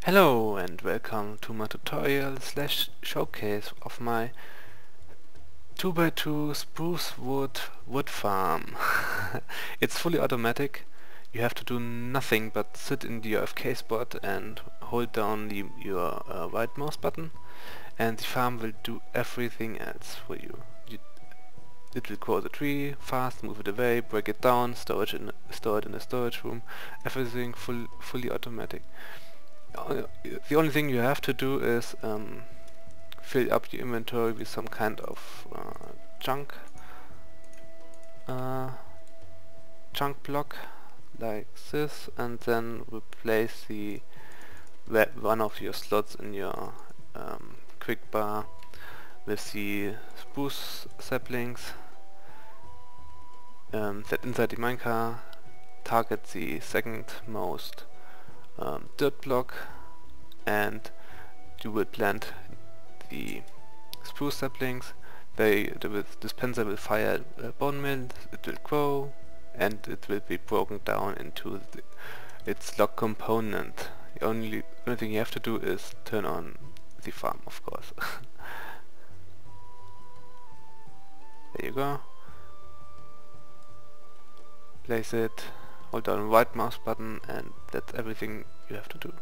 Hello and welcome to my tutorial slash showcase of my 2x2 Spruce Wood Farm. It's fully automatic. You have to do nothing but sit in the AFK spot and hold down your right mouse button, and the farm will do everything else for you. It will grow the tree fast, move it away, break it down, store it in a storage room. Everything fully automatic. The only thing you have to do is fill up your inventory with some kind of chunk block like this, and then replace one of your slots in your quick bar with the spruce saplings. Set inside the minecart, target the second most dirt block, and you will plant the spruce saplings. The dispenser will fire a bone mill, it will grow, and it will be broken down into its log component. The only thing you have to do is turn on the farm, of course. There you go. Place it, hold down the right mouse button, and that's everything you have to do.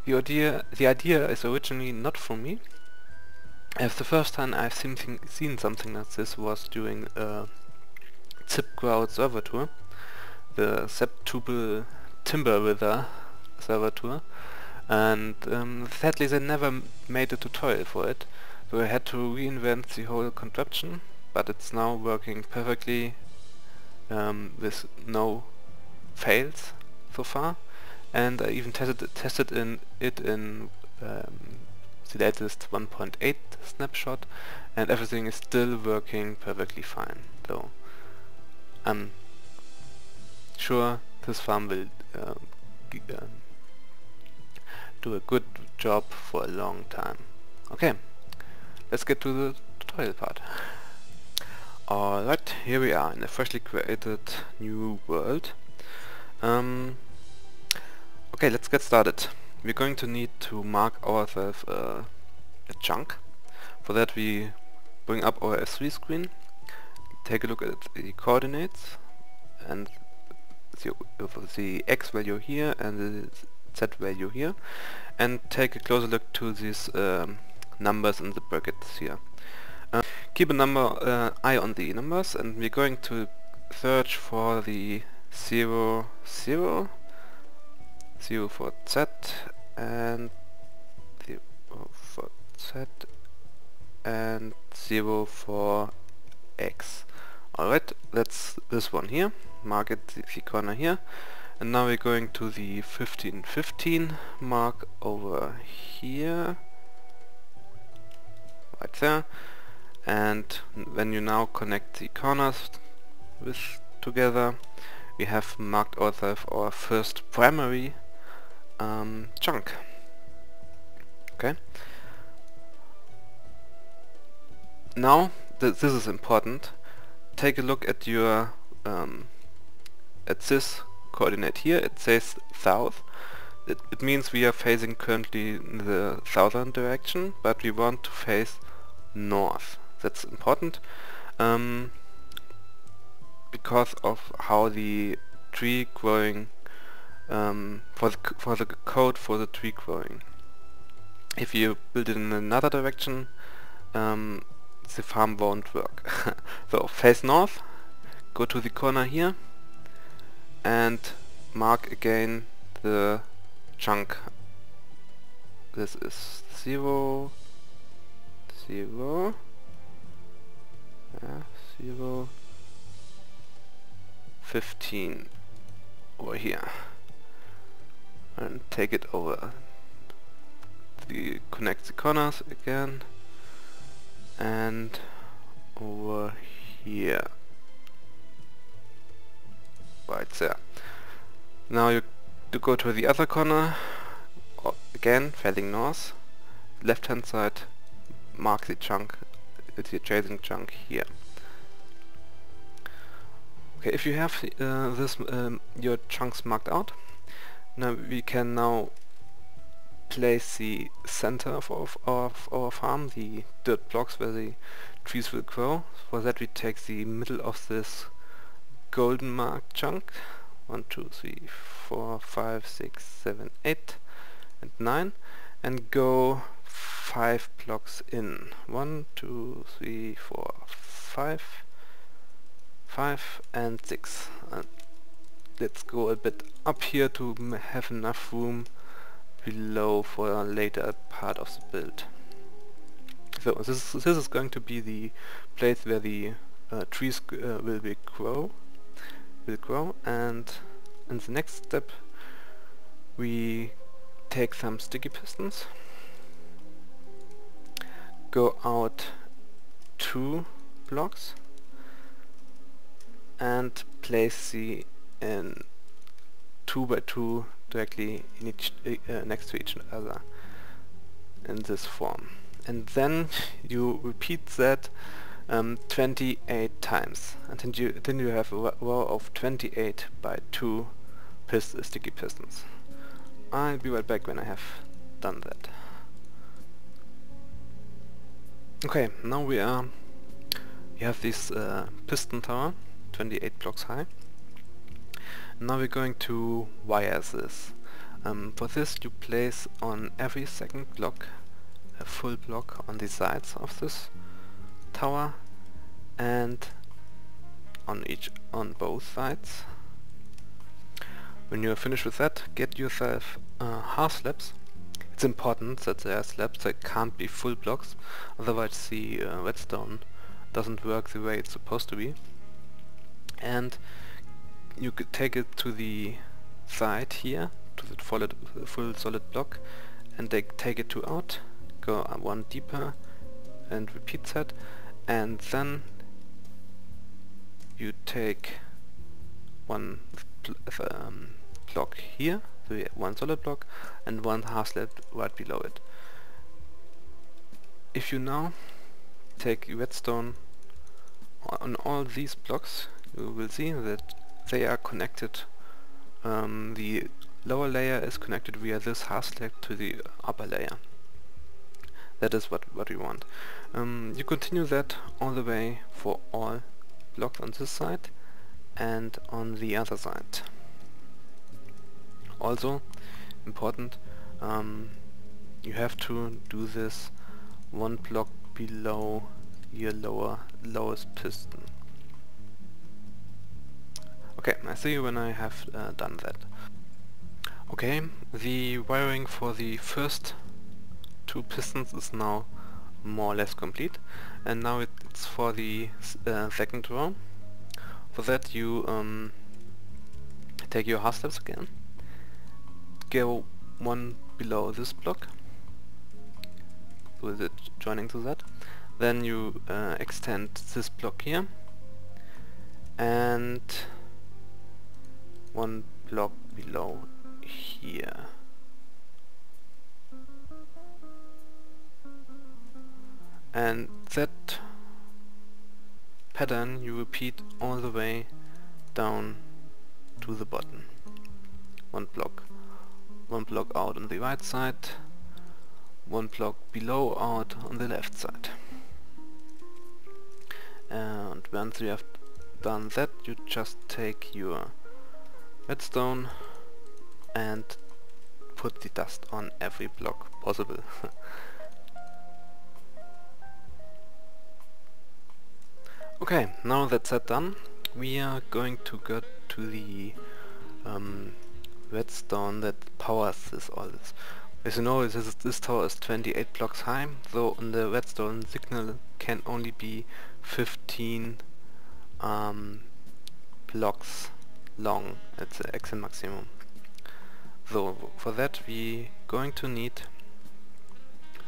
The idea is originally not from me, as the first time I've seen something like this was during ZipKrowd Servertour, the Septuple timber wither Servertour, and sadly they never made a tutorial for it, so I had to reinvent the whole contraption. But it's now working perfectly with no fails so far, and I even tested it in the latest 1.8 snapshot, and everything is still working perfectly fine. So I'm sure this farm will do a good job for a long time. Okay, let's get to the tutorial part. Alright, here we are in a freshly created new world. Okay, let's get started. We're going to need to mark ourselves a chunk. For that we bring up our S3 screen, take a look at the coordinates, and the X value here and the Z value here, and take a closer look to these numbers in the brackets here. Keep an eye on the numbers, and we're going to search for the 0, 0, 0 for Z, and 0 for Z, and 0 for X. Alright, that's this one here. Mark it the corner here. And now we're going to the 15, 15 mark over here. Right there. And when you now connect the corners together, we have marked ourselves our first primary chunk. Okay. Now this is important. Take a look at your at this coordinate here. It says south. It means we are facing currently in the southern direction, but we want to face north. That's important because of how the tree growing for the code for the tree growing. If you build it in another direction, the farm won't work. So face north, go to the corner here, and mark again the chunk. This is 0, 0. 0, 15 over here, and take it over. Connect the corners again, and over here, right there. Now you go to the other corner, again facing north, left hand side, mark the chunk, the adjacent chunk here. Okay, if you have your chunks marked out, now we can place the center of our farm, the dirt blocks where the trees will grow. For that we take the middle of this golden marked chunk, 1, 2, 3, 4, 5, 6, 7, 8 and 9, and go 5 blocks in. 1, 2, 3, 4, 5, 5 and 6. Let's go a bit up here to have enough room below for a later part of the build. So this is going to be the place where the trees will grow, and in the next step we take some sticky pistons, go out 2 blocks and place the in 2 by 2 directly in each next to each other in this form, and then you repeat that 28 times, and then you have a row of 28 by 2 sticky pistons. I'll be right back when I have done that. Okay, now we have this piston tower, 28 blocks high. Now we're going to wire this. For this you place on every second block a full block on the sides of this tower and on both sides. When you're finished with that, get yourself half slabs. It's important that there are slabs that can't be full blocks, otherwise the redstone doesn't work the way it's supposed to be. And you could take it to the side here, to the full solid block, and take it to out, go one deeper and repeat that, and then you take one block here, so one solid block, and one half slab right below it. If you now take redstone on all these blocks, you will see that they are connected. The lower layer is connected via this half slab to the upper layer. That is what we want. You continue that all the way for all blocks on this side and on the other side. Also important, you have to do this one block below your lowest piston. Okay, I see you when I have done that. Okay, the wiring for the first 2 pistons is now more or less complete, and now it's for the second row. For that you take your half slabs again, go one below this block with it joining to that, then you extend this block here and one block below here. And that pattern you repeat all the way down to the bottom. One block out on the right side, one block below out on the left side. And once you have done that, you just take your redstone and put the dust on every block possible. Okay, now that's that done, we are going to go to the redstone that powers all this. As you know, this tower is 28 blocks high, so the redstone signal can only be 15 blocks long. It's the XN maximum. So for that we going to need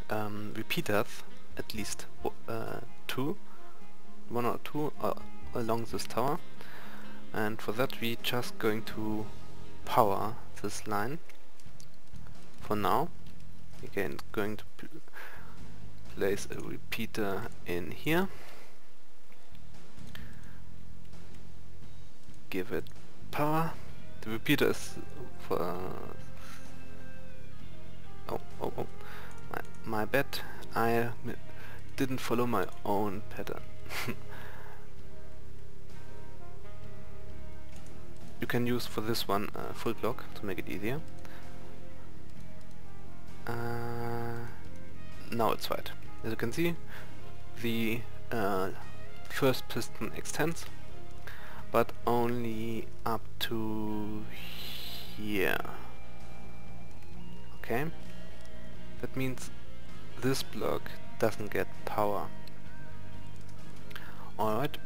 repeaters, at least 1 or 2 along this tower, and for that we just going to power this line. For now, again going to place a repeater in here, give it power. The repeater is for... oh, my bad. I didn't follow my own pattern. You can use for this one full block to make it easier. Now it's right. As you can see, the first piston extends, but only up to here. Okay, that means this block doesn't get power. Alright,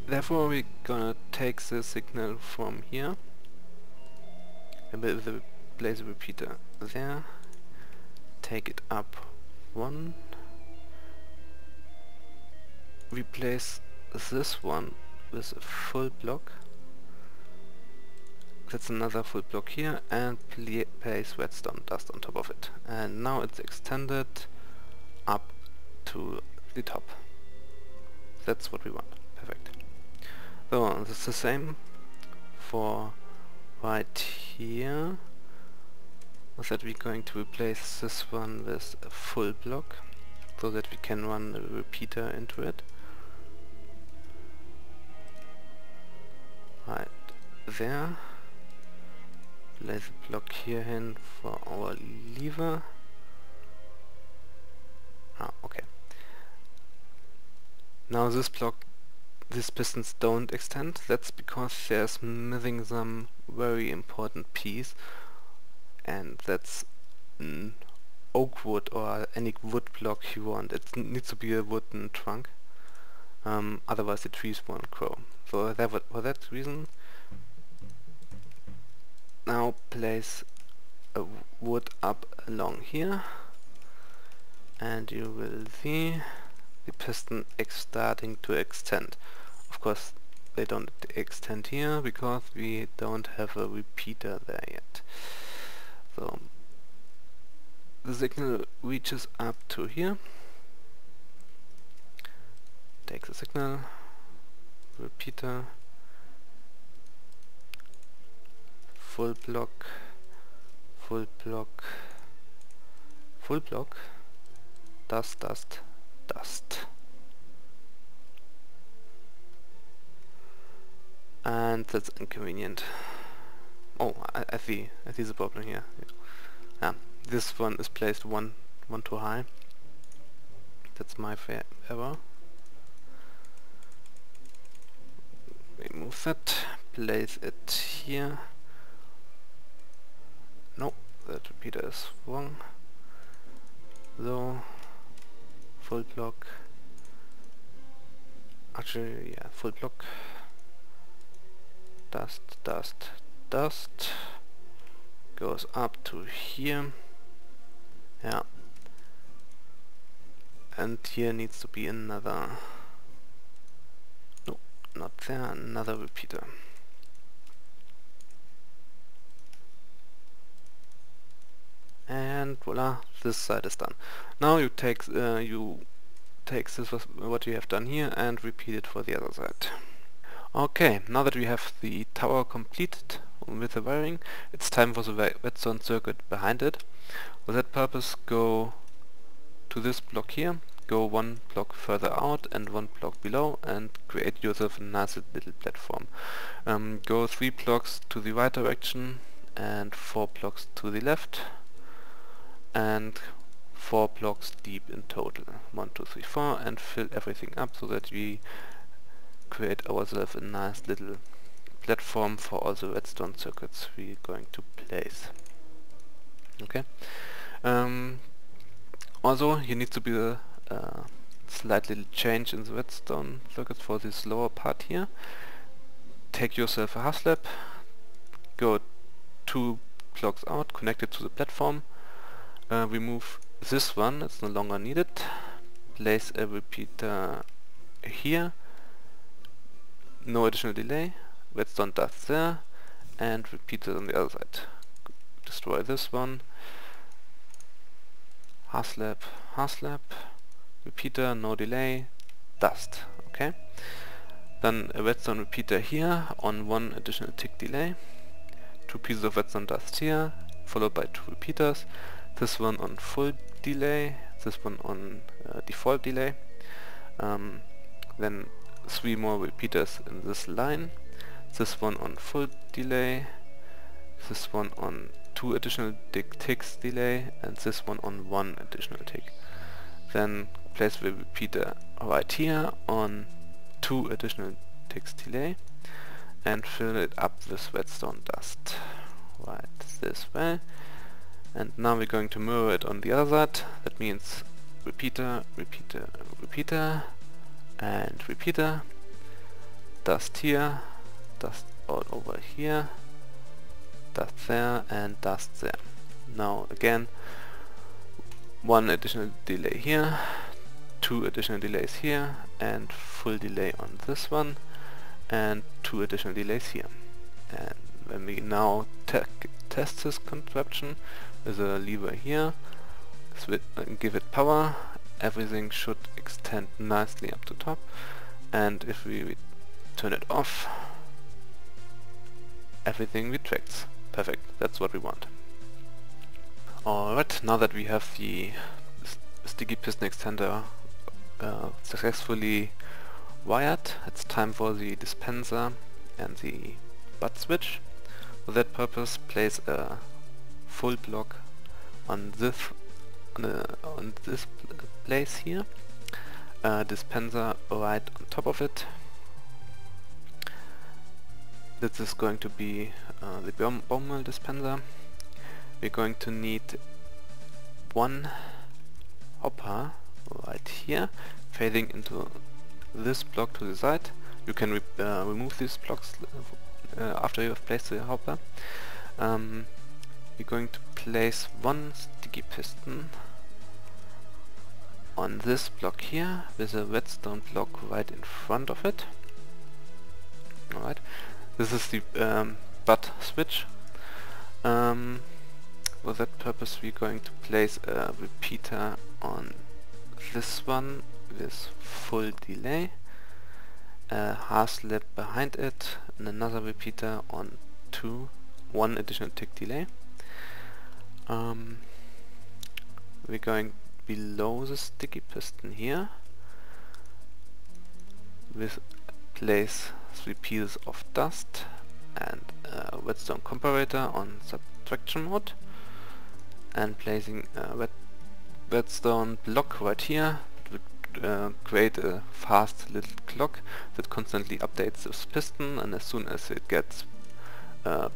therefore we're gonna take the signal from here and place a repeater there, take it up one, replace this one with a full block, that's another full block here, and place redstone dust on top of it. And now it's extended up to the top. That's what we want. Perfect. So this is the same for right here. That we're going to replace this one with a full block so that we can run a repeater into it. Right there. Place a block here in for our lever. Okay. Now this block, these pistons don't extend. That's because there's missing some very important piece, and that's an oak wood or any wood block you want. It needs to be a wooden trunk, otherwise the trees won't grow. So for that reason, now place a wood up along here, and you will see the piston starting to extend. Of course they don't extend here because we don't have a repeater there yet. So the signal reaches up to here, takes the signal, repeater, full block, full block, full block, dust, dust, dust. And that's inconvenient. Oh, I see the problem here. Yeah, this one is placed one too high. That's my fair error. Remove that, place it here. No, that repeater is wrong. So, full block. Actually, yeah, full block. Dust, dust, dust. Goes up to here. Yeah. And here needs to be another... No, not there, another repeater. And voila, this side is done. Now you take this what you have done here and repeat it for the other side. Okay, now that we have the tower completed with the wiring, it's time for the redstone circuit behind it. For that purpose, go to this block here, go one block further out and one block below, and create yourself a nice little platform. Go 3 blocks to the right direction and 4 blocks to the left, and 4 blocks deep in total. 1, 2, 3, 4, and fill everything up so that we create ourselves a nice little platform for all the redstone circuits we're going to place. Okay. Also, here needs to be a slight little change in the redstone circuits for this lower part here. Take yourself a half slab, go 2 blocks out, connect it to the platform, remove this one, it's no longer needed, place a repeater here, no additional delay, redstone dust there, and repeater on the other side. Destroy this one, half slab, repeater, no delay, dust. Okay. Then a redstone repeater here on 1 additional tick delay. 2 pieces of redstone dust here, followed by 2 repeaters. This one on full delay, this one on default delay. Then 3 more repeaters in this line. This one on full delay, this one on 2 additional ticks delay, and this one on 1 additional tick. Then place the repeater right here on 2 additional ticks delay and fill it up with redstone dust. Right this way. And now we're going to mirror it on the other side. That means repeater, repeater, repeater, and repeater. Dust here, dust all over here, dust there, and dust there. Now again, 1 additional delay here, 2 additional delays here, and full delay on this one, and 2 additional delays here. And when we now test this contraption with a lever here, give it power, everything should extend nicely up to top, and if we turn it off, everything retracts. Perfect, that's what we want. Alright, now that we have the sticky piston extender successfully wired, it's time for the dispenser and the butt switch. For that purpose, place a full block on this place here, dispenser right on top of it. This is going to be the bone meal dispenser. We're going to need 1 hopper right here, fading into this block to the side. You can remove these blocks after you have placed the hopper. We're going to place 1 sticky piston on this block here with a redstone block right in front of it. Alright, this is the butt switch. For that purpose we're going to place a repeater on this one with full delay, a half slab behind it, and another repeater on 1 additional tick delay. We're going below the sticky piston here with place 3 pieces of dust and a redstone comparator on subtraction mode, and placing a redstone block right here to create a fast little clock that constantly updates this piston, and as soon as it gets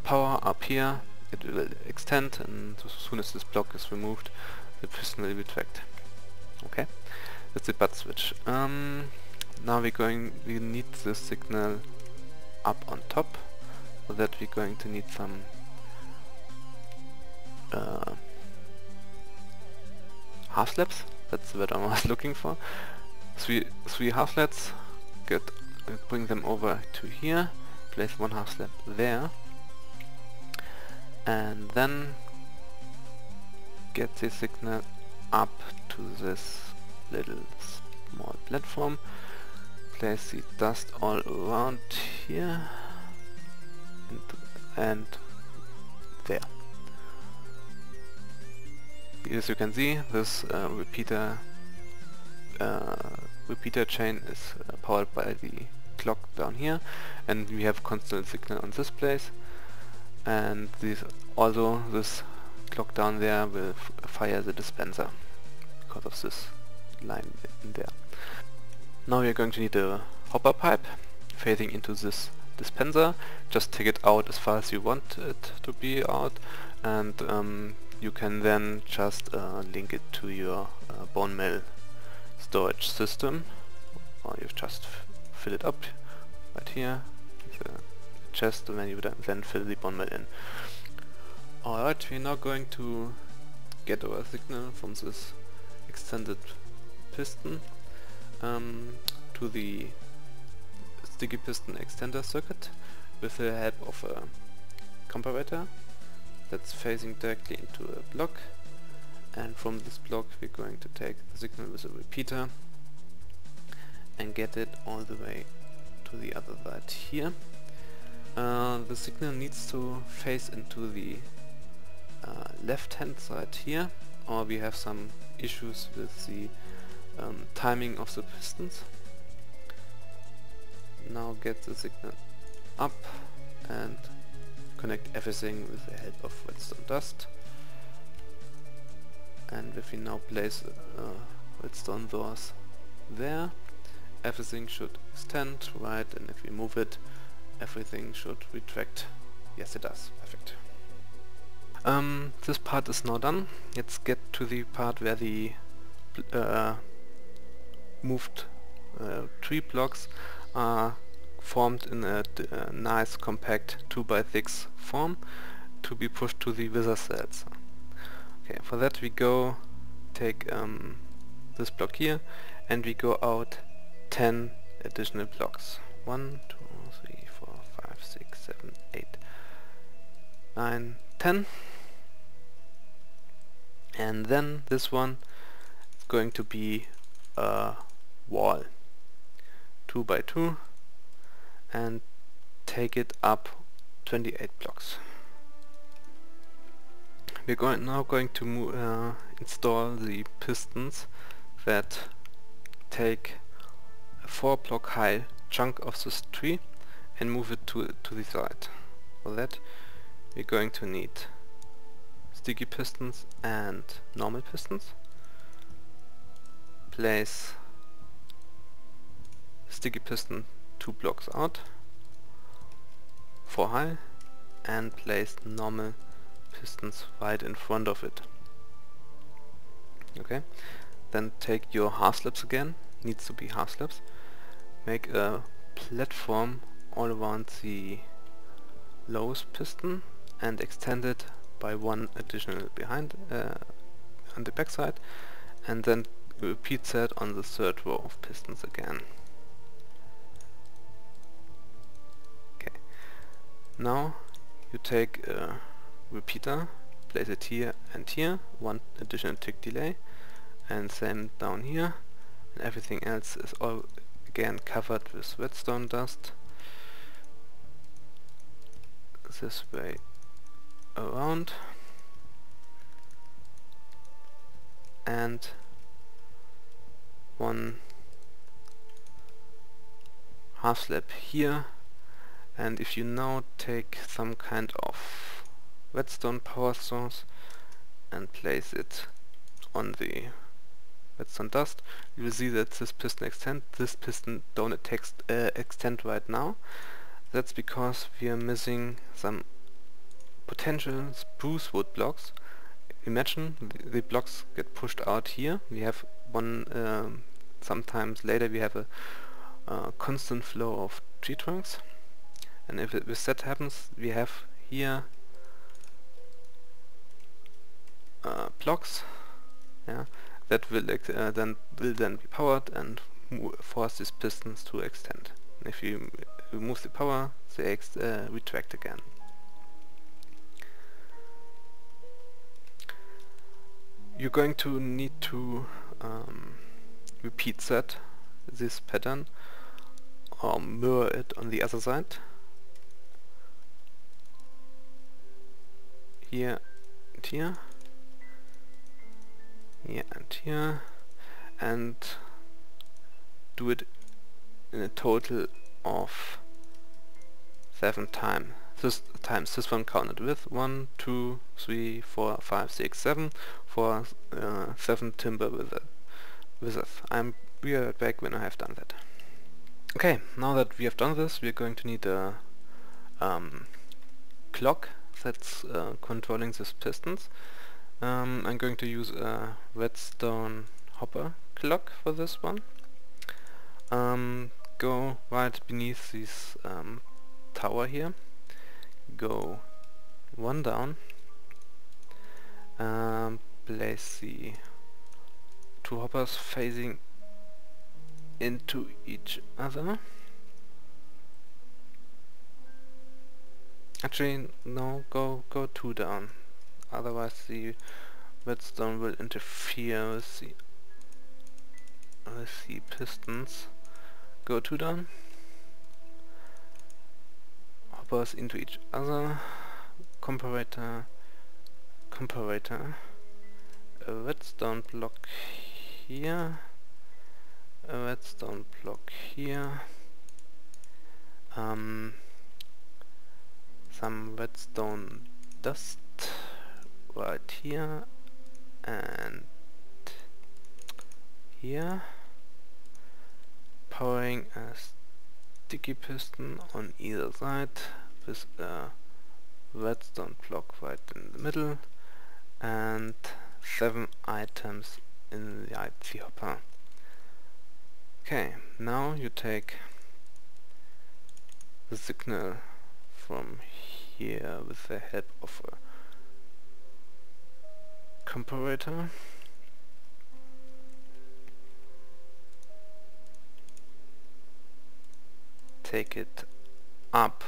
power up here it will extend, and as soon as this block is removed the piston will retract. Okay, that's the butt switch. Now we need the signal up on top. For that we're going to need some half slabs. That's what I was looking for. Three half slabs. Good. Bring them over to here. Place 1 half slab there, and then get the signal up to this little small platform. Place the dust all around here and there. As you can see, this repeater chain is powered by the clock down here, and we have constant signal on this place, and this clock down there will fire the dispenser because of this line in there. Now we are going to need a hopper pipe fading into this dispenser. Just take it out as far as you want it to be out, and you can then just link it to your bone meal storage system, or you just fill it up right here with a chest, and then you then fill the bone meal in. Alright, we're now going to get our signal from this extended piston to the sticky piston extender circuit with the help of a comparator that's phasing directly into a block, and from this block we're going to take the signal with a repeater and get it all the way to the other side here. The signal needs to face into the left hand side here, or we have some issues with the timing of the pistons. Now get the signal up and connect everything with the help of redstone dust. And if we now place redstone doors there, everything should extend, right? And if we move it, everything should retract. Yes, it does. Perfect. This part is now done. Let's get to the part where the moved tree blocks are formed in a nice compact 2x6 form to be pushed to the wither cells. Okay, for that we go take this block here and we go out 10 additional blocks. 1, 2, 3, 4, 5, 6, 7, 8, 9, 10. And then this one is going to be a wall 2 by 2 and take it up 28 blocks. We're now going to install the pistons that take a 4 block high chunk of this tree and move it to the side. For that we're going to need sticky pistons and normal pistons. Place sticky piston 2 blocks out, 4 high, and place normal pistons right in front of it. Okay, then take your half slabs again, needs to be half slabs, make a platform all around the lowest piston and extend it by 1 additional behind on the back side, and then repeat that on the 3rd row of pistons again. Okay, now you take a repeater, place it here and here, 1 additional tick delay, and same down here, and everything else is all again covered with redstone dust this way around, and 1 half slab here. And if you now take some kind of redstone power source and place it on the redstone dust, you will see that this piston extend. This piston don't extend right now. That's because we are missing some potential spruce wood blocks. Imagine the blocks get pushed out here. We have one, sometimes later we have a constant flow of tree trunks, and if that happens, we have here blocks, yeah, that will then be powered and force these pistons to extend. And if you remove the power, they retract again. You're going to need to repeat this pattern or mirror it on the other side. Here and here, here and here, and do it in a total of 7 times. This one counted with 1, 2, 3, 4, 5, 6, 7 for 7 timber withers. Be right back when I have done that. Okay, now that we have done this, we are going to need a clock that's controlling these pistons. I'm going to use a redstone hopper clock for this one. Go right beneath this tower here, go 1 down, place the 2 hoppers facing into each other. Actually, no, go 2 down, otherwise the redstone will interfere with the pistons. Go 2 down, hoppers into each other, comparator, a redstone block here, a redstone block here, some redstone dust right here and here, powering a sticky piston on either side with a redstone block right in the middle and 7 items in the IC hopper. Okay, now you take the signal from here with the help of a comparator. Take it up.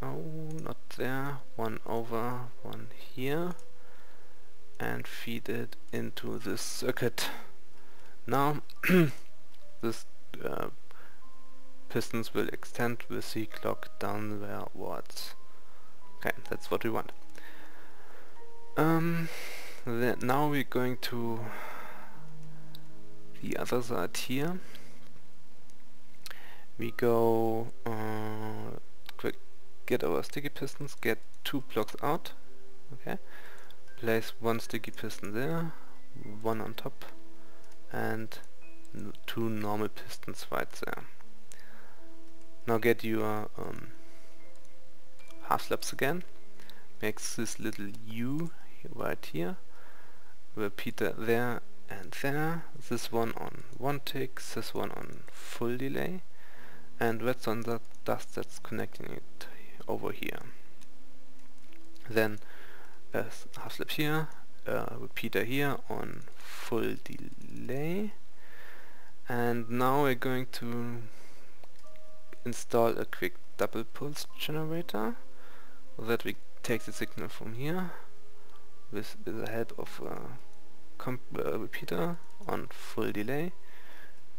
Oh, not there. One over, one here. And feed it into this circuit. Now this pistons will extend with the clock downwards. Okay, that's what we want. Now we're going to the other side here. We go get our sticky pistons, get 2 blocks out. Okay, place 1 sticky piston there, 1 on top, and 2 normal pistons right there. Now get your half slabs again. Makes this little U right here. Repeat that there and there. This one on 1 tick, this one on full delay, and redstone dust that's connecting it over here. Then a half slab here, a repeater here on full delay, and now we're going to install a quick double pulse generator so that we take the signal from here with the help of a repeater on full delay,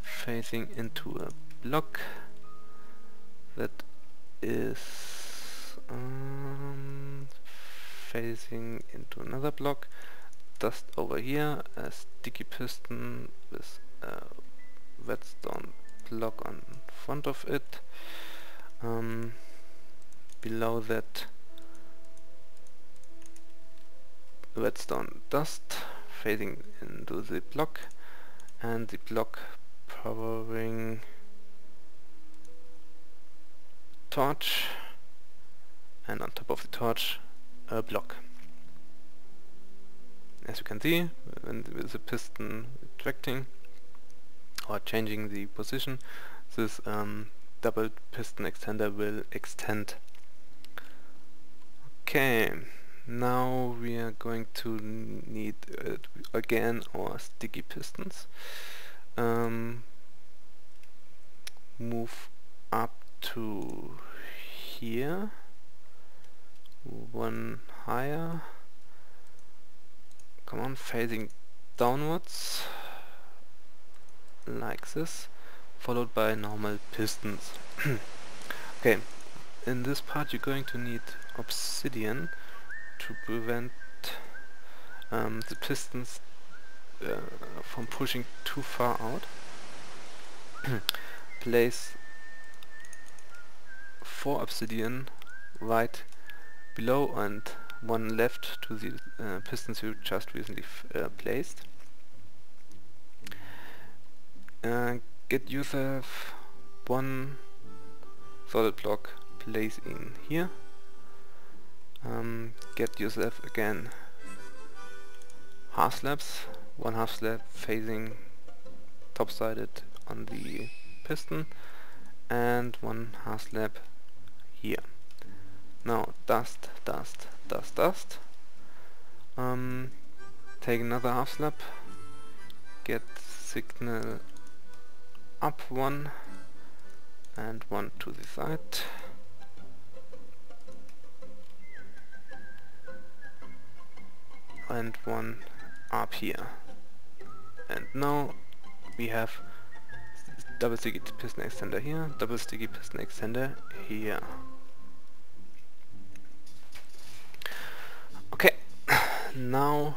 phasing into a block that is phasing into another block, dust over here, a sticky piston with a redstone block on front of it, below that redstone dust phasing into the block, and the block powering torch, and on top of the torch a block. As you can see, with the piston retracting or changing the position, this double piston extender will extend. Okay, now we are going to need again our sticky pistons. Move up to here, 1 higher, come on, phasing downwards like this, followed by normal pistons. Okay, in this part you're going to need obsidian to prevent the pistons from pushing too far out. Place 4 obsidian right below and 1 left to the pistons you just recently placed. Get yourself 1 solid block, place in here. Get yourself again half slabs, 1 half slab facing top-sided on the piston, and 1 half slab here. Now dust, dust, dust, dust. Take another half slab, get signal up 1 and 1 to the side. And 1 up here. And now we have double sticky piston extender here, double sticky piston extender here. Okay, now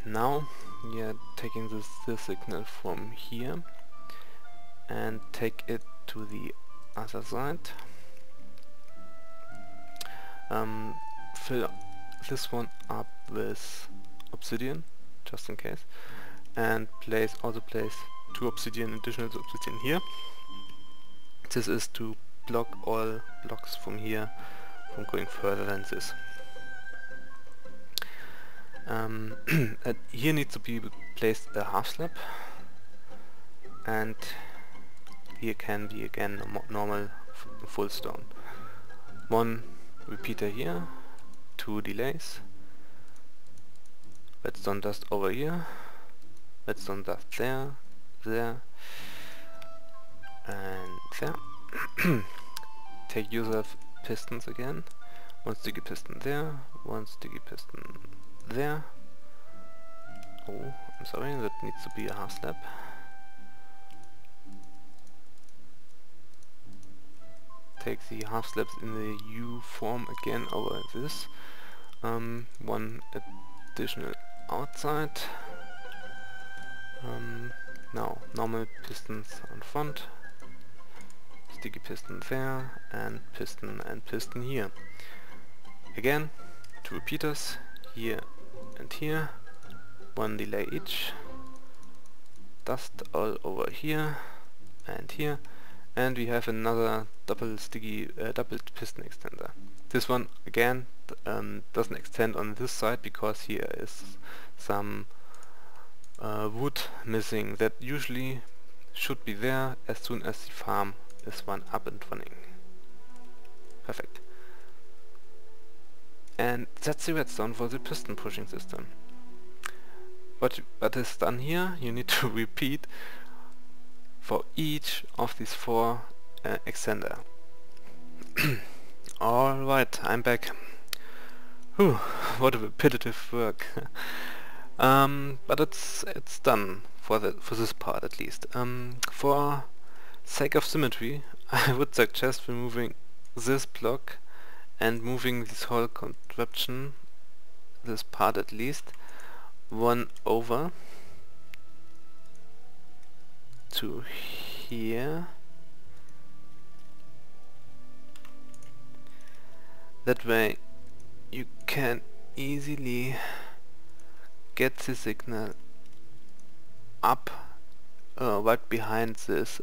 now we are taking this signal from here and take it to the other side. Fill this one up with obsidian, just in case, and also place two additional obsidian here. This is to block all blocks from here from going further than this. Here needs to be placed a half slab, and here can be again normal full stone. One repeater here, two delays, redstone dust over here, redstone dust there, and there. Take yourself pistons again, one sticky piston there, one sticky piston there. Oh, I'm sorry, that needs to be a half slab. Take the half slabs in the U form again over this. One additional outside. Now normal pistons on front, sticky piston there, and piston here. Again, two repeaters here and here, one delay each, dust all over here and here, and we have another double piston extender. This one again doesn't extend on this side because here is some wood missing that usually should be there as soon as the farm is up and running. Perfect. And that's the redstone for the piston pushing system. What is done here, you need to repeat for each of these four extender. Alright, I'm back. Whew, what a repetitive work. But it's done for this part at least. For sake of symmetry, I would suggest removing this block and moving this whole contraption, this part at least, one over to here. That way you can easily get the signal up right behind this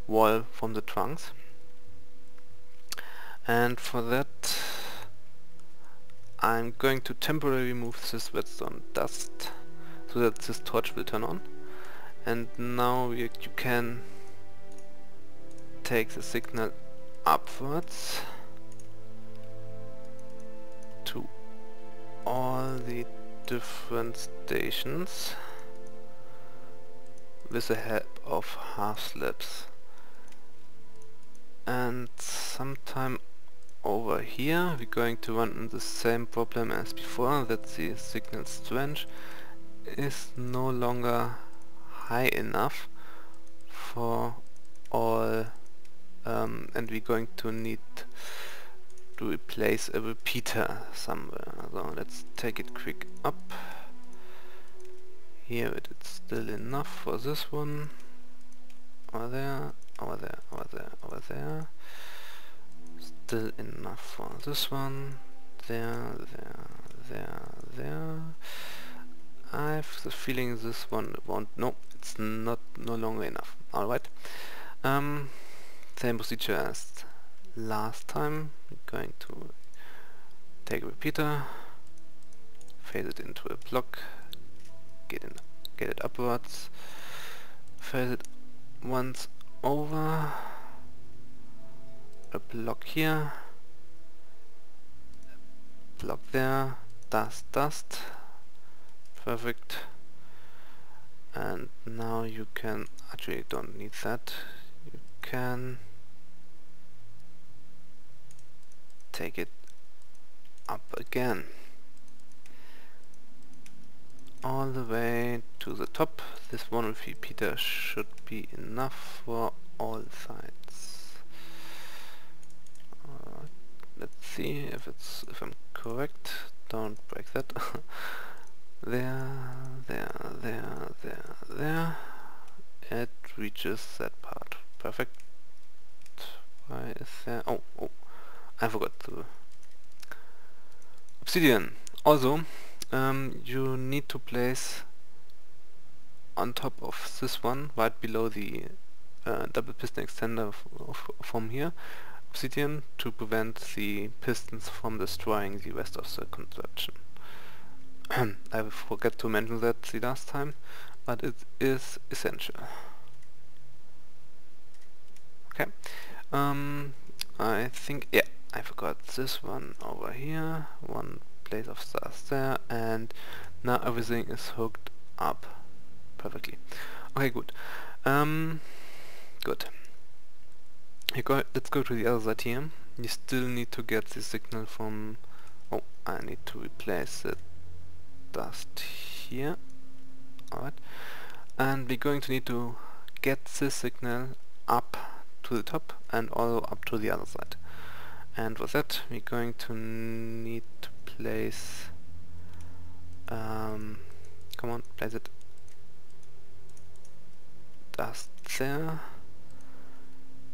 wall from the trunks. And for that I'm going to temporarily remove this redstone dust so that this torch will turn on. And now you can take the signal upwards to all the different stations with the help of half slabs. And sometime over here we're going to run into the same problem as before, that the signal strength is no longer high enough for all, and we're going to need to replace a repeater somewhere. So let's take it quick up. Here it's still enough for this one. Over there, over there, over there, over there. Still enough for this one. There, there. I have the feeling this one won't. No, it's no longer enough. Alright. Same procedure as last time. We're going to take a repeater, phase it into a block, get it upwards, phase it once over, a block here, a block there, dust, perfect. And now you can, actually don't need that, you can take it up again. all the way to the top. This one repeater should be enough for all sides. Let's see if I'm correct. Don't break that. There. It reaches that part. Perfect. Why is there? Oh, I forgot to. Obsidian. Also, you need to place on top of this one, right below the double piston extender from here, obsidian to prevent the pistons from destroying the rest of the construction. I forgot to mention that the last time, but it is essential. Okay. I think, yeah, I forgot this one over here, one place of stars there, and now everything is hooked up perfectly. Okay, good. Good. Let's go to the other side here. You still need to get the signal from... Oh, I need to replace the dust here. Alright. And we're going to need to get this signal up to the top and also up to the other side. And for that we're going to need to place... come on, place it. Dust there.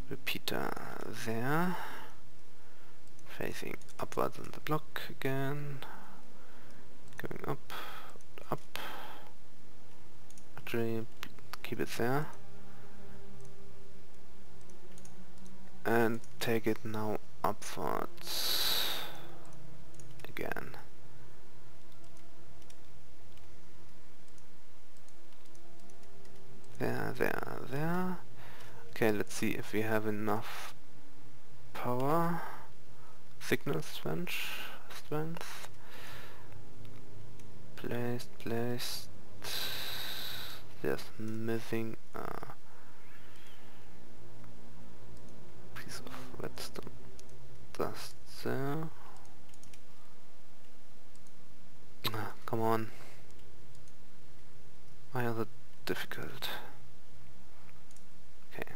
Repeater there. Facing upwards on the block again. Going up. Actually, keep it there. And take it now upwards again. There. Okay, let's see if we have enough power. Signal strength. Placed. There's missing a piece of redstone dust there. Come on. Why are they difficult? Okay.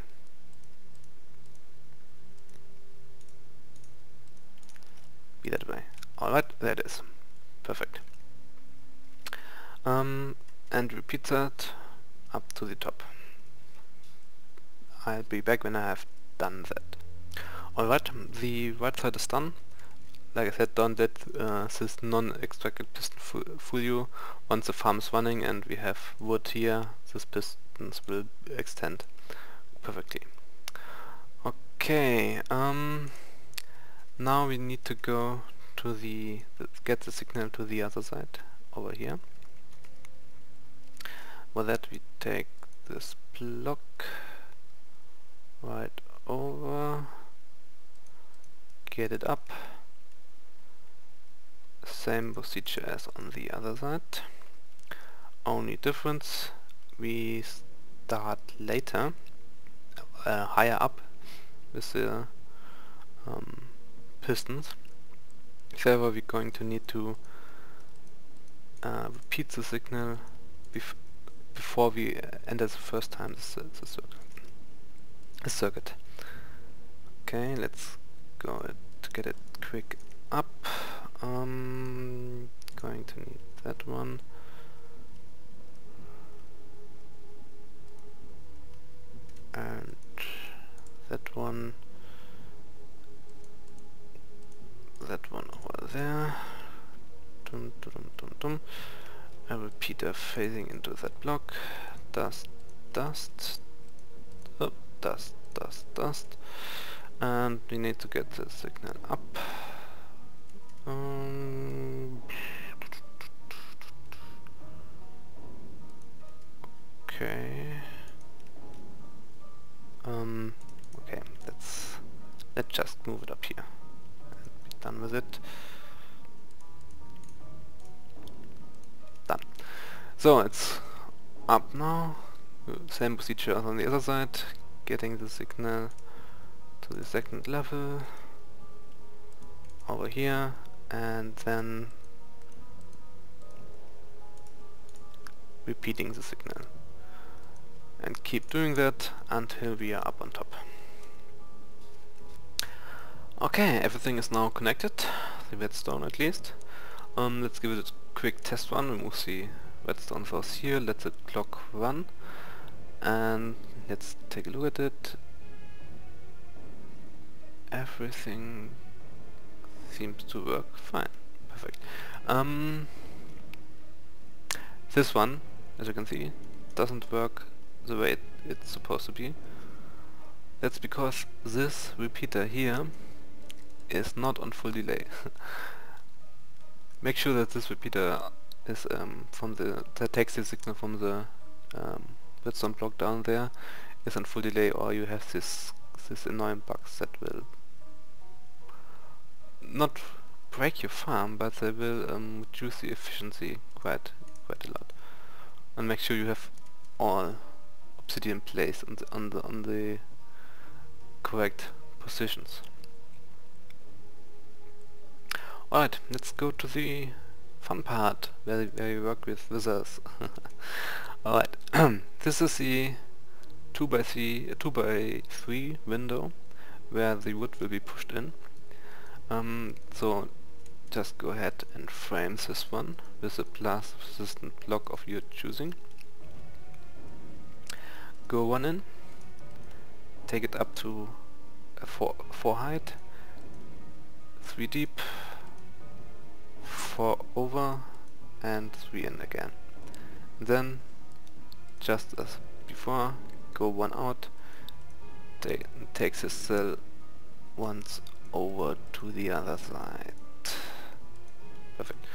Be that way. Alright, there it is. Perfect. And repeat that up to the top. I'll be back when I have done that. Alright, the right side is done. Like I said, don't let this non-extracted piston fool you. Once the farm is running and we have wood here, these pistons will extend perfectly. Okay, now we need to go to get the signal to the other side over here. For that we take this block right over, get it up. Same procedure as on the other side. Only difference, we start later, higher up with the pistons. However, we're going to need to repeat the signal before we enter the first time the circuit. Okay, let's go to get it quick up. Going to need that one. And that one. That one over there. A repeater phasing into that block. Dust. Oh, dust. And we need to get the signal up. Okay. Okay, let's just move it up here and be done with it. Done. So it's up now. Same procedure as on the other side. Getting the signal to the second level over here, and then repeating the signal. And keep doing that until we are up on top. Okay, everything is now connected, the redstone at least. Let's give it a quick test run. Remove the redstone source here, let the clock run, and let's take a look at it. Everything seems to work fine. Perfect. This one, as you can see, doesn't work the way it's supposed to be. That's because this repeater here is not on full delay. Make sure that this repeater is that takes the signal from the redstone block down there is on full delay, or you have this annoying bugs that will not break your farm, but they will reduce the efficiency quite a lot. And make sure you have all obsidian placed on the correct positions. Alright, let's go to the fun part where you work with wizards. Alright, this is the 2x3 window where the wood will be pushed in. So just go ahead and frame this one with a blast resistant block of your choosing. Go one in, take it up to 4 height, 3 deep, 4 over, and 3 in again. Then, just as before, go 1 out, take this cell once over to the other side. Perfect.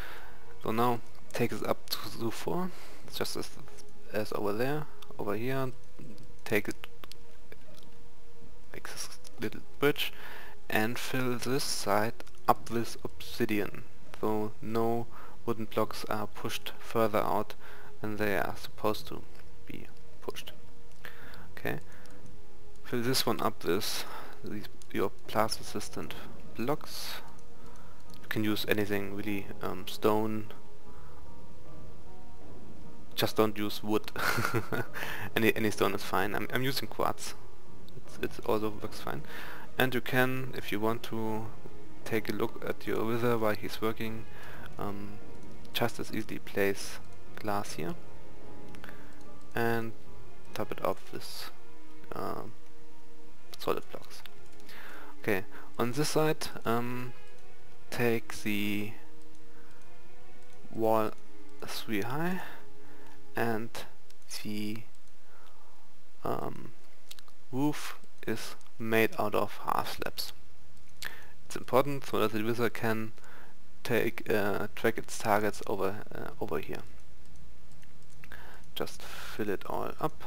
So now take it up to 4, just as over there. Over here, take it, make this little bridge, and fill this side up with obsidian, so no wooden blocks are pushed further out than they are supposed to be pushed. Okay, fill this one up with your blast resistant blocks. You can use anything really, stone. Just don't use wood. any stone is fine. I'm using quartz. It also works fine. And you can, if you want to, take a look at your wither while he's working. Just as easily place glass here and top it up with solid blocks. Okay, on this side, take the wall 3 high, and the roof is made out of half slabs. It's important so that the wizard can track its targets over here. Just fill it all up.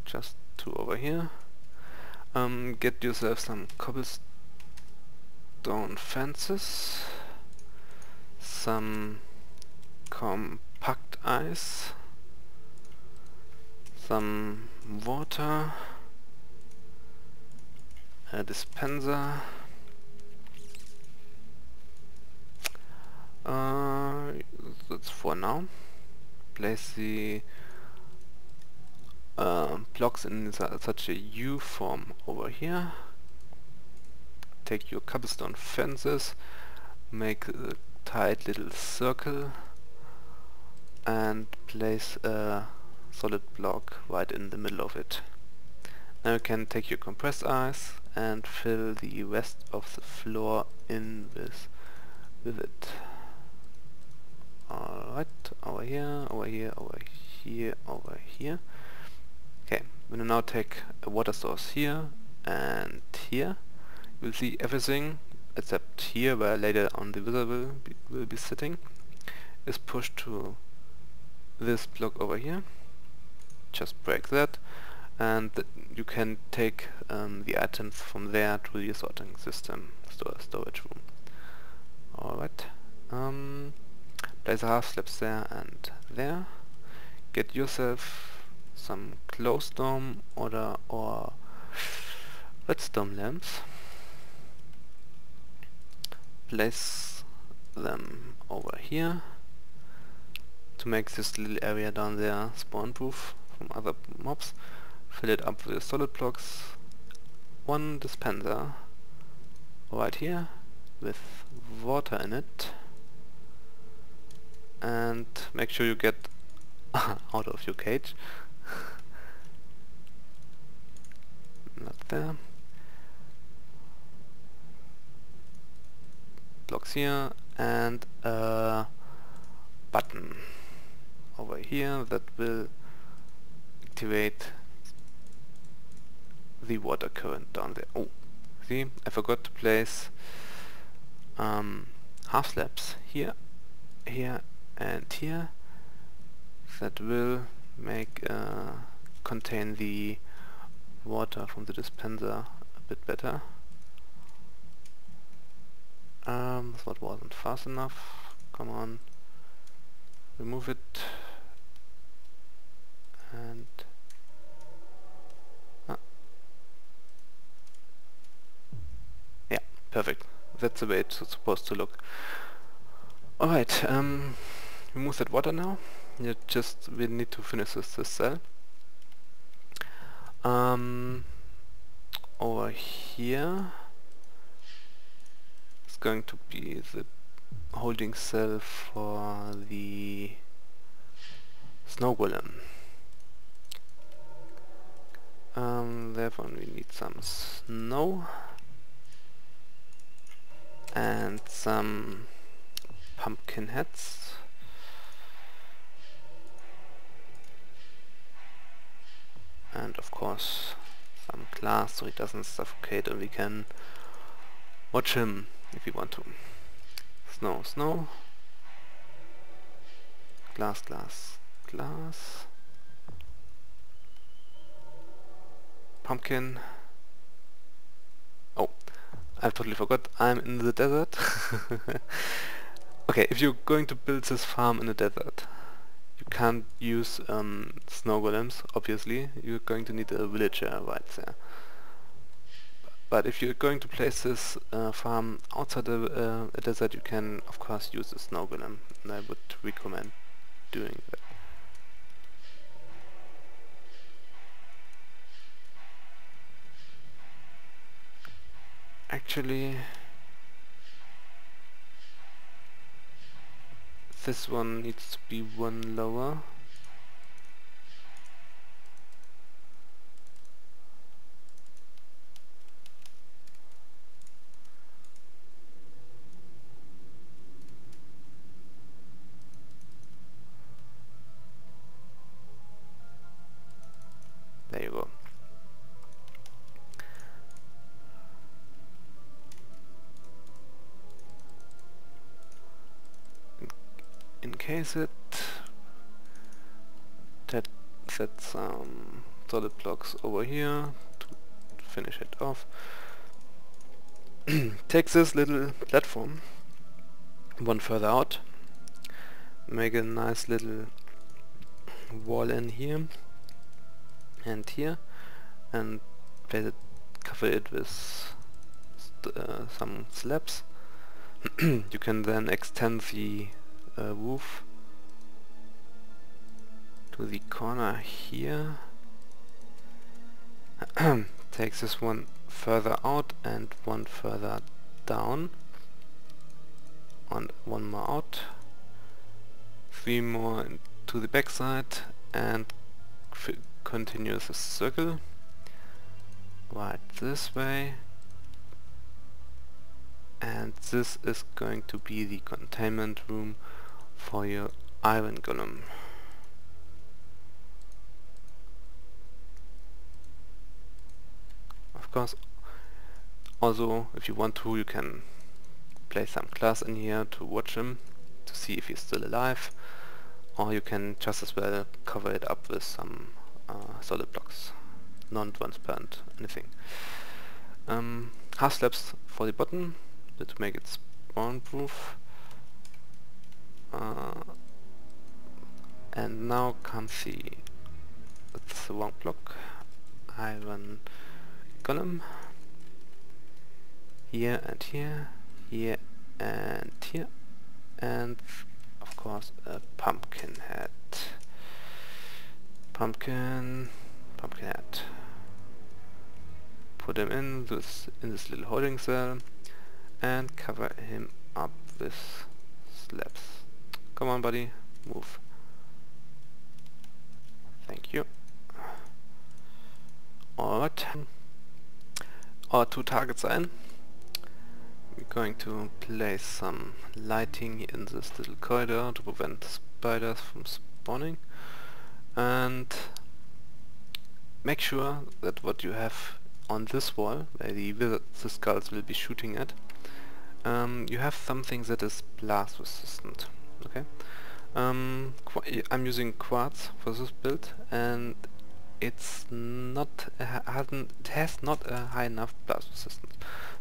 Just 2 over here. Get yourself some cobblestone fences, some compact ice, some water, a dispenser, that's for now. Place the blocks in such a U form over here. Take your cobblestone fences, make a tight little circle, and place a solid block right in the middle of it. Now you can take your compressed ice and fill the rest of the floor in with it. Alright, over here, over here, over here, over here. Okay, when you now take a water source here and here, you'll see everything except here, where later on the wizard will be sitting, is pushed to this block over here. Just break that, and you can take the items from there to the sorting system, storage room. Alright, place a half slabs there and there. Get yourself some glowstone or redstone lamps. Place them over here. to make this little area down there spawn proof from other mobs. Fill it up with solid blocks. One dispenser right here with water in it, and make sure you get out of your cage. Not there. Blocks here and a button over here that will activate the water current down there. Oh, see, I forgot to place half slabs here, here and here. That will make contain the water from the dispenser a bit better. That wasn't fast enough. Come on, remove it and yeah, perfect. That's the way it's supposed to look. Alright, remove that water now. We need to finish this cell. Over here is going to be the holding cell for the snow golem. Therefore we need some snow and some pumpkin heads. And of course some glass so he doesn't suffocate and we can watch him if we want to. Snow, snow. Glass, glass, glass. Pumpkin. Oh, I totally forgot, I'm in the desert. Okay, if you're going to build this farm in the desert, you can't use snow golems, obviously. You're going to need a villager right there. But if you're going to place this farm outside the desert, you can of course use a snow golem, and I would recommend doing that. Actually, this one needs to be one lower. There you go. Encase it. Set some solid blocks over here to finish it off. Take this little platform one further out. Make a nice little wall in here and here, and place it, cover it with some slabs. You can then extend the roof to the corner here. Take this one further out and one further down, and one more out, 3 more to the back side, and continue the circle right this way. And this is going to be the containment room for your iron golem. Of course, also if you want to, you can place some glass in here to watch him, to see if he's still alive, or you can just as well cover it up with some solid blocks, non-transparent, anything. Half slabs for the bottom to make it spawn proof. And now comes it's the wrong block, iron golem, here and here, here and here, and of course a pumpkin head. Pumpkin head. Put him in this little holding cell and cover him up with slabs. Come on, buddy, move. Thank you. Alright. Our 2 targets are in. We're going to place some lighting in this little corridor to prevent spiders from spawning. And make sure that what you have on this wall, where the skulls will be shooting at, you have something that is blast resistant. Okay. I'm using quartz for this build, and it's not it has not a high enough blast resistance.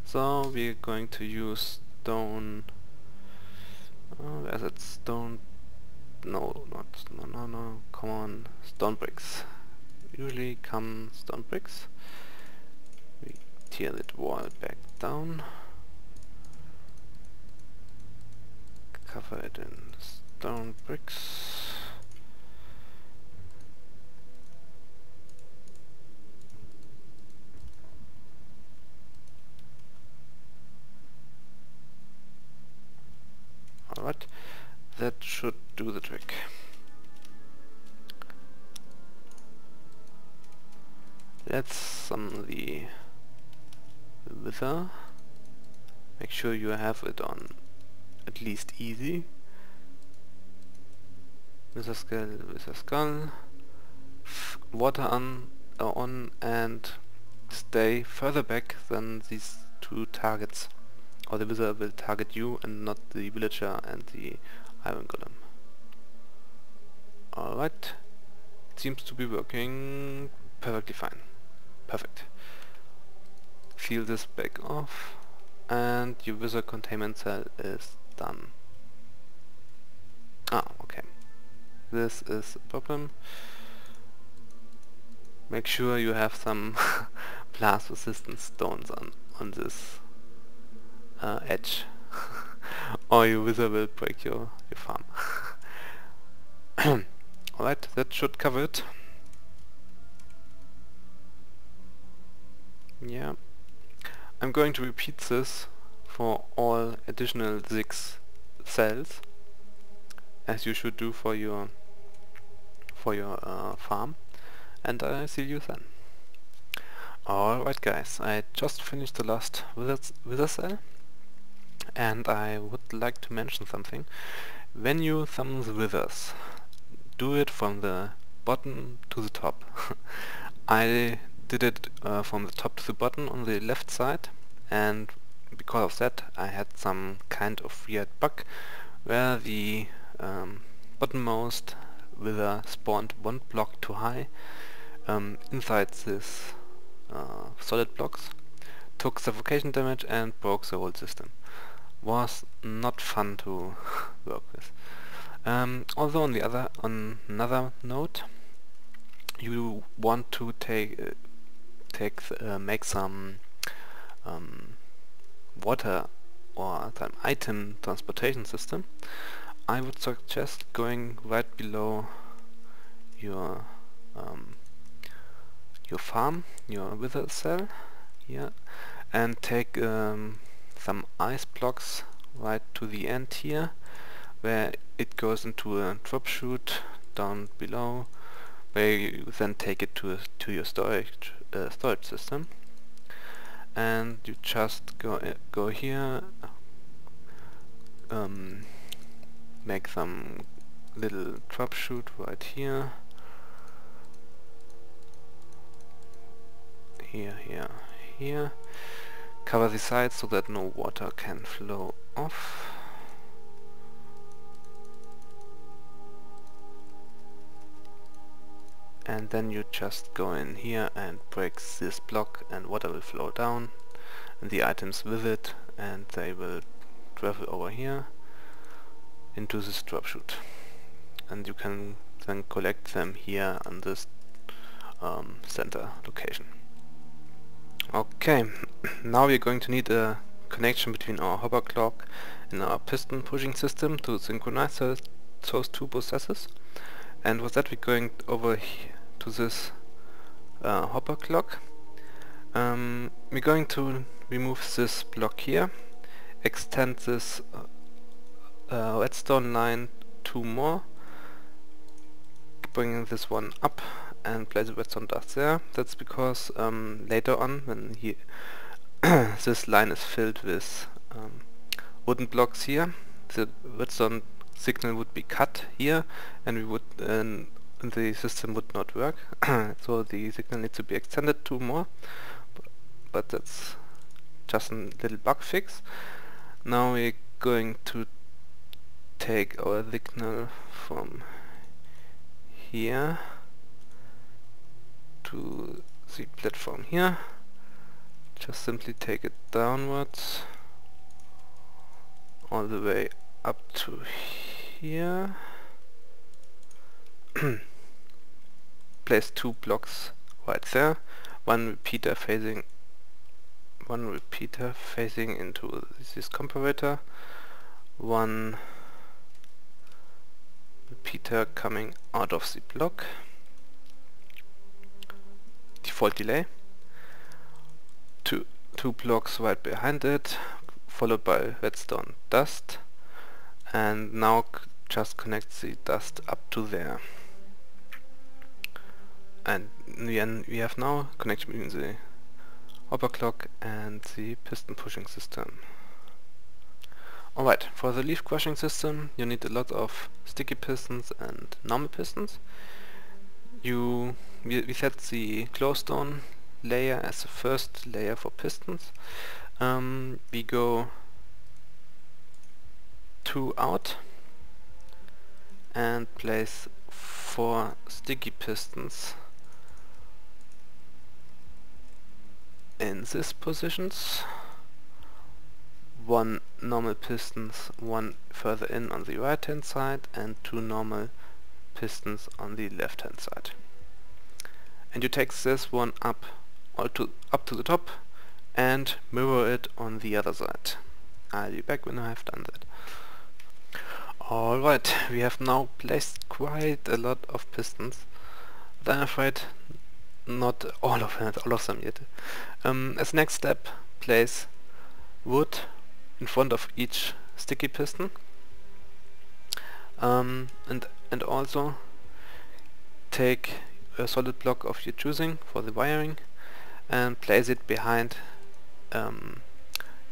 So we're going to use stone. Where's it? Stone? No, come on, stone bricks. Usually come stone bricks. We tear that wall back down. Cover it in stone bricks. Alright, that should do the trick. Let's summon the Wither. Make sure you have it on at least easy. Wither skull, water on, and stay further back than these 2 targets, or the Wither will target you and not the villager and the iron golem. Alright, it seems to be working perfectly fine. Perfect. Seal this back off, and your Wither containment cell is done. Ah, okay. This is a problem. Make sure you have some blast resistant stones on this edge, or your Wither will break your farm. Alright, that should cover it. Yeah. I'm going to repeat this for all additional 6 cells, as you should do for your farm, and I see you then. Alright guys, I just finished the last wither cell, and I would like to mention something. When you summon the withers, do it from the bottom to the top. I did it from the top to the bottom on the left side, and because of that I had some kind of weird bug where the bottommost wither spawned 1 block too high inside this solid blocks, took suffocation damage and broke the whole system. Was not fun to work with. Although on another note, you want to make some water or some item transportation system, I would suggest going right below your farm, your wither cell here, and take some ice blocks right to the end here, where it goes into a drop chute down below, where you then take it to your storage system, and you just go here, make some little drop chute right here, here, cover the sides so that no water can flow off. And then you just go in here and break this block, and water will flow down and the items with it, and they will travel over here into this drop chute, and you can then collect them here on this center location. Okay, now we're going to need a connection between our hopper clock and our piston pushing system to synchronize those two processes. And with that we're going over to this hopper clock. We're going to remove this block here, extend this redstone line 2 more, bringing this one up and place the redstone dust there. That's because later on when this line is filled with wooden blocks here, the redstone signal would be cut here and we would the system would not work. So the signal needs to be extended 2 more, but that's just a little bug fix. Now we're going to take our signal from here to the platform here. Just simply take it downwards all the way up to here. Place 2 blocks right there, one repeater facing into this comparator, one repeater coming out of the block, default delay, two blocks right behind it, followed by redstone dust, and now just connect the dust up to there. And then we have now connection between the hopper clock and the piston pushing system. Alright, for the leaf crushing system you need a lot of sticky pistons and normal pistons. We set the glowstone layer as the first layer for pistons. We go 2 out and place 4 sticky pistons in these positions, 1 normal pistons, 1 further in on the right hand side and 2 normal pistons on the left hand side. And you take this one up to the top and mirror it on the other side. I'll be back when I have done that. Alright, we have now placed quite a lot of pistons. But I'm afraid not all of them yet. As next step, place wood in front of each sticky piston, and also take a solid block of your choosing for the wiring and place it behind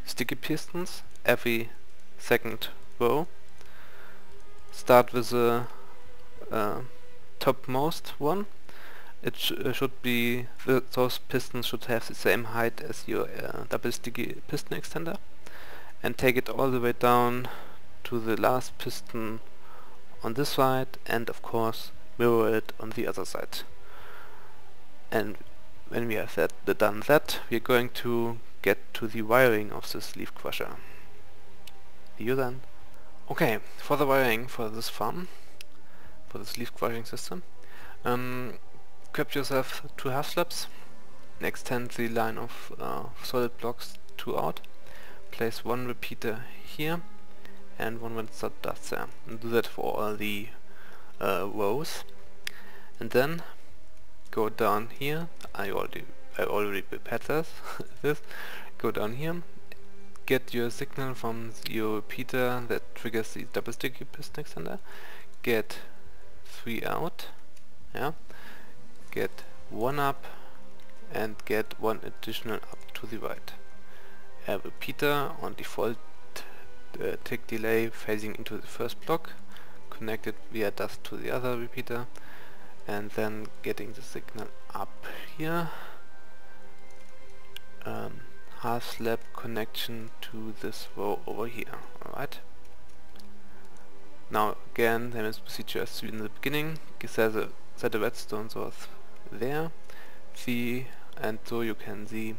sticky pistons every second row. Start with the topmost one. It should be those pistons should have the same height as your double sticky piston extender, and take it all the way down to the last piston on this side, and of course mirror it on the other side. And when we have done that, we are going to get to the wiring of this leaf crusher. See you then. Okay, for the wiring for this farm, for this leaf crushing system, grab yourself 2 half slabs, and extend the line of solid blocks 2 out, place 1 repeater here and 1 redstone dust there, and do that for all the rows. And then go down here. I already prepared this. Go down here, get your signal from your repeater that triggers the double sticky piston extender, get 3 out, yeah, get 1 up and get 1 additional up to the right. A repeater on default tick delay phasing into the first block, connected via dust to the other repeater, and then getting the signal up here. Half slab connection to this row over here. Alright. Now again, same as procedure as in the beginning. Set the redstone source there. And so you can see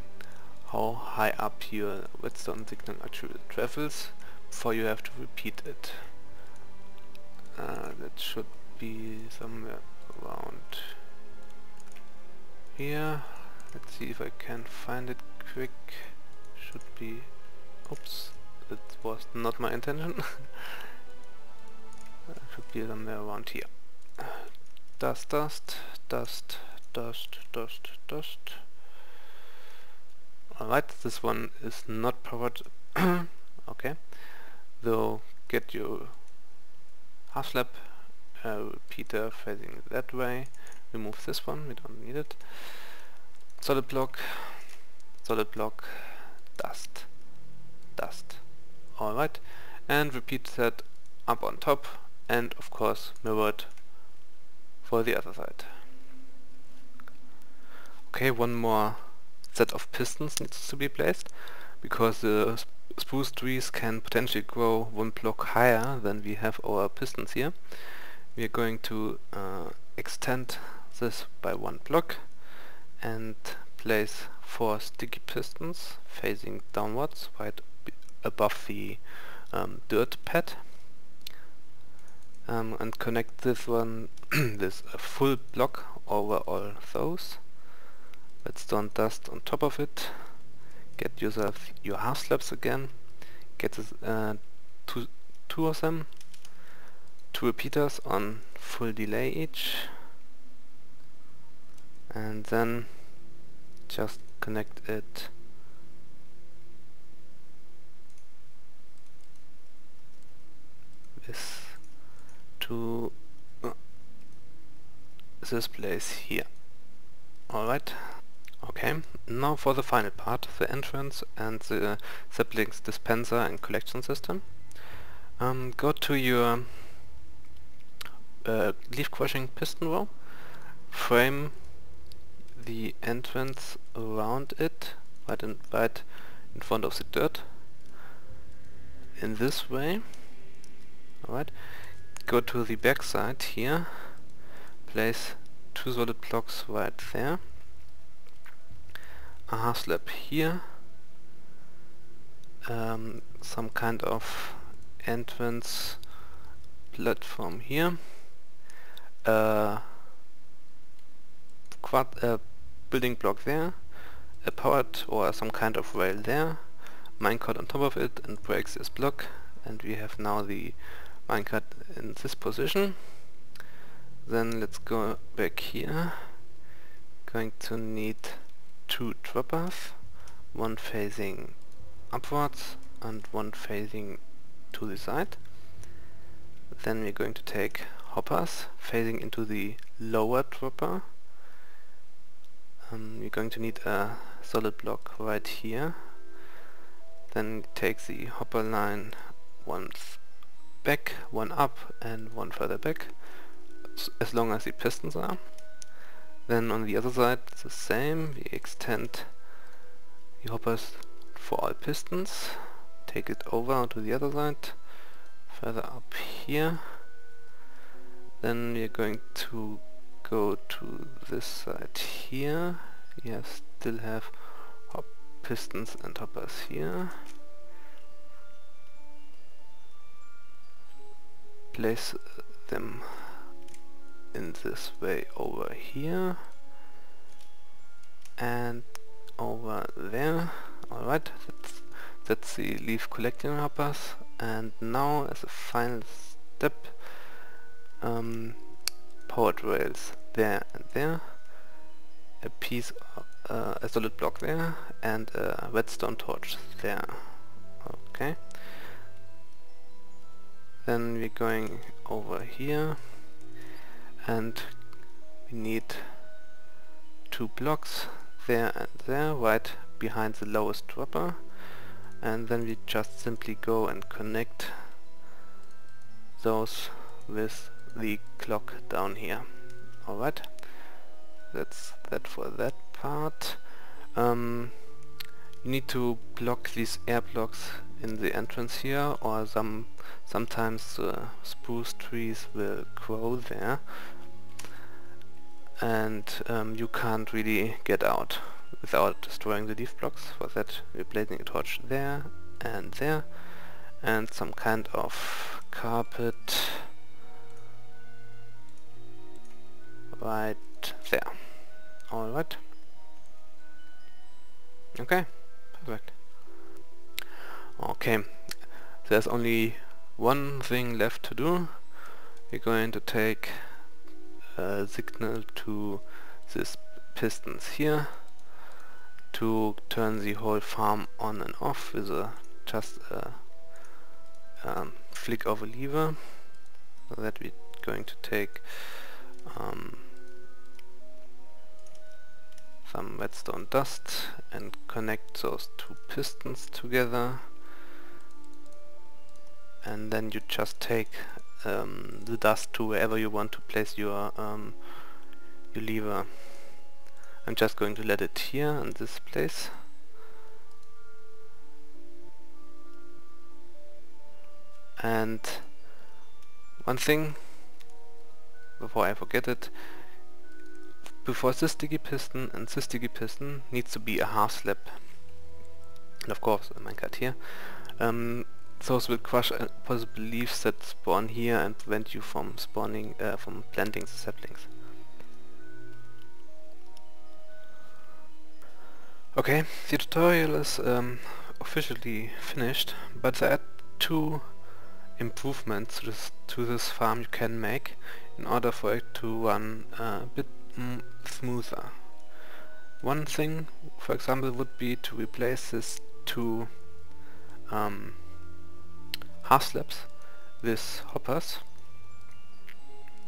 how high up your redstone signal actually travels before you have to repeat it. That should be somewhere around here. Let's see if I can find it quick. Should be Oops, it was not my intention. Should be somewhere around here. Dust, dust, dust, dust, dust, dust. Alright, this one is not powered. Okay, so get your half slab repeater facing that way. Remove this one, we don't need it. Solid block, dust, dust. Alright, and repeat that up on top, and of course mirrored for the other side. Okay, one more set of pistons needs to be placed, because the spruce trees can potentially grow one block higher than we have our pistons here. We are going to extend this by one block and place 4 sticky pistons facing downwards right above the dirt pad, and connect this one this full block over all those. Redstone dust on top of it. Get yourself your half slabs again. Get this, two of them. 2 repeaters on full delay each. And then just connect it with to this place here. Alright. Okay, now for the final part, the entrance and the saplings dispenser and collection system. Go to your leaf crushing piston row, frame the entrance around it, right in front of the dirt, in this way. Alright, go to the back side here, place 2 solid blocks right there, a half slab here, some kind of entrance platform here, building block there, a powered or some kind of rail there, minecart on top of it, and breaks this block, and we have now the minecart in this position. Then let's go back here. Going to need 2 droppers, one facing upwards and one facing to the side. Then we're going to take hoppers facing into the lower dropper. We're going to need a solid block right here. Then take the hopper line one back, one up and one further back, as long as the pistons are. Then on the other side it's the same, we extend the hoppers for all pistons, take it over to the other side, further up here. Then we're going to go to this side here. We still have pistons and hoppers here. Place them in this way over here and over there. Alright, that's the leaf collecting hoppers. And now as a final step, powered rails there and there, a piece a solid block there, and a redstone torch there. Okay, then we're going over here and we need 2 blocks there and there right behind the lowest dropper, and then we just simply go and connect those with the clock down here. Alright, that's that for that part. You need to block these air blocks in the entrance here, or sometimes spruce trees will grow there, and you can't really get out without destroying the leaf blocks. For that we're placing a torch there, and some kind of carpet right there. Alright. Okay, perfect. Okay, there's only one thing left to do. We're going to take a signal to these pistons here to turn the whole farm on and off with just a flick of a lever. So that we're going to take some redstone dust and connect those two pistons together, and then you just take the dust to wherever you want to place your lever. I'm just going to let it here in this place. And one thing before I forget it, before this sticky piston and this sticky piston needs to be a half slab, and of course a minecart here. Those will crush possible leaves that spawn here and prevent you from spawning, from planting the saplings. Okay, the tutorial is officially finished, but there are two improvements to this farm you can make in order for it to run a bit smoother. One thing, for example, would be to replace these two half slabs with hoppers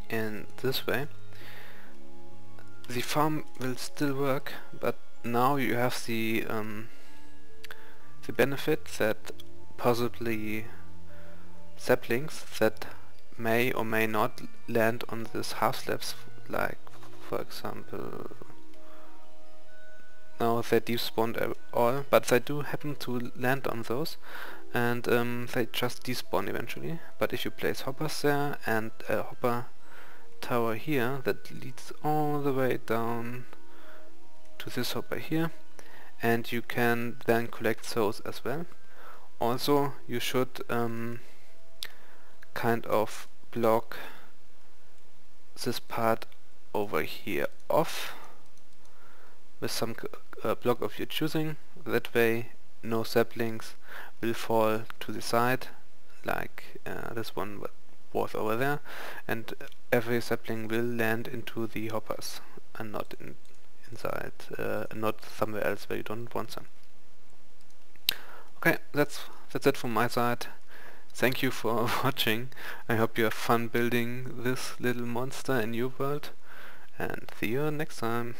in this way. The farm will still work, but now you have the benefit that possibly saplings that may or may not land on these half slabs, like for example, now they despawned all, but they do happen to land on those, and they just despawn eventually. But if you place hoppers there and a hopper tower here that leads all the way down to this hopper here, and you can then collect those as well. Also, you should kind of block this part over here off with some block of your choosing. That way no saplings will fall to the side like this one was over there, and every sapling will land into the hoppers and not inside, not somewhere else where you don't want them. Okay, that's it from my side. Thank you for watching. I hope you have fun building this little monster in your world, and see you next time.